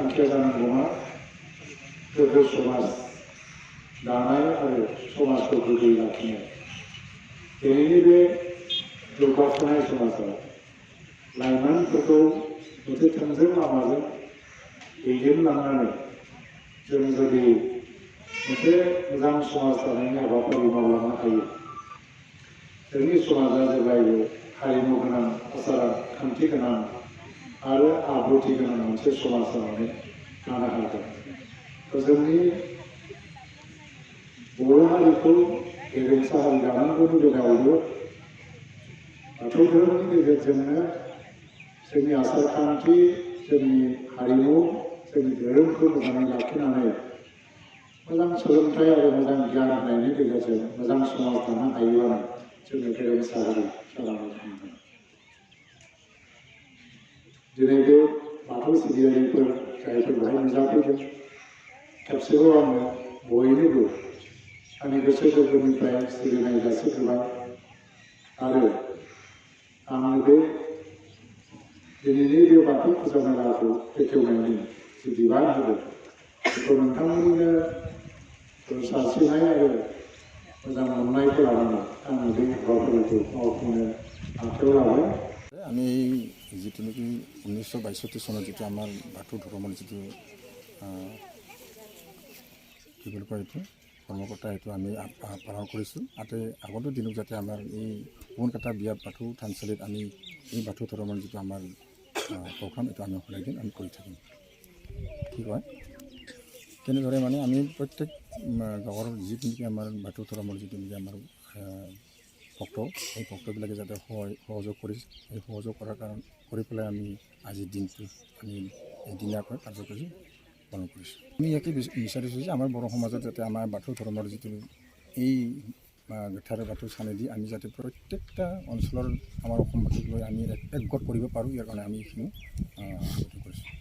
थांखिया जानांगौआ गोग्गो समाज दानाय आरो समाजखौ गोग्गोयै लाखिनाय। दिनैनि बे जौगाफुनाय समाजाव लाइमोनफोरखौ मोनसे थोंजों लामाजों दैदेनलांनानै जों जुदि मोनसे मोजां समाज दानायनि हाबाफारि मावलांनो हायो, जोंनि समाजा जेब्लायबो हारिमु गोनां, आसार खान्थि गोनां आरो आब्रुथि गोनां मोनसे समाज जानानै थानो हागोन। जोंनि बर' हारिखौ गेरेमसा हारि दानांगौनि बेलायावबो बाथौ धोरोमनि गेजेरजोंनो जोंनि आसार खान्थि, जोंनि हारिमु, जोंनि धोरोमखौ मोजाङै लाखिनानै मोजां सोलोंथाइ आरो मोजां गियान होनायनि गेजेरजों मोजां समाज दानो हायोब्लानो जोङो गेरेमसा हारि जालांनो थांगोन। दिनै बे बाथौ सिबियारिफोर जायफोर बेहाय नुजाफैदों, खेबसेबाव आङो बयनोबो आंनि गोसो गोरबोनिफ्राय सिबिनाय जासिग्रोबाय आरो आङो बे दिनैनि बे बाथौ फुजा मेलाखौ बेखेवनायनि जि बिबान होदों, बेखौ नोंथांमोननिनो सानस्रिनाय आरो मोजां मोननायखौ लानानै आङो बे हाबाफारिखौ मावफुंनो आखायाव लाबाय। আমি যিটো নেকি 1962 চনত যিটো আমাৰ বাথৌ ধৰ্মৰ যিটো কি বুলি কয় এইটো কৰ্মকৰ্তা, এইটো আমি পালন কৰিছোঁ। আৰু আগন্তুক দিনত যাতে আমাৰ এই কোনকাটা বিয়া বাথৌ থানচালিত আমি এই বাথৌ ধৰ্মৰ যিটো আমাৰ প্ৰগ্ৰাম, এইটো আমি সদায় দিন আমি কৰি থাকিম। কি কয় তেনেদৰে মানে আমি প্ৰত্যেক গাঁৱৰ যিটো নেকি আমাৰ বাথৌ ধৰ্মৰ যিটো নেকি আমাৰ ভক্ত, এই ভক্তবিলাকে যাতে সহযোগ কৰিছে, এই সহযোগ কৰি পেলাই আমি আজিৰ দিনটো আমি এদিনীয়াকৈ কাৰ্যসূচী পালন কৰিছোঁ। আমি ইয়াকে বিচাৰিছোঁ যে আমাৰ বড়ো সমাজত যাতে আমাৰ বাথৌ ধৰ্মৰ যিটো এই গোঁঠাৰে বাথৌ চানেদি আমি যাতে প্ৰত্যেকটা অঞ্চলৰ আমাৰ অসমবাসীক লৈ আমি একগোট কৰিব পাৰোঁ, ইয়াৰ কাৰণে আমি এইখিনি কৰিছোঁ।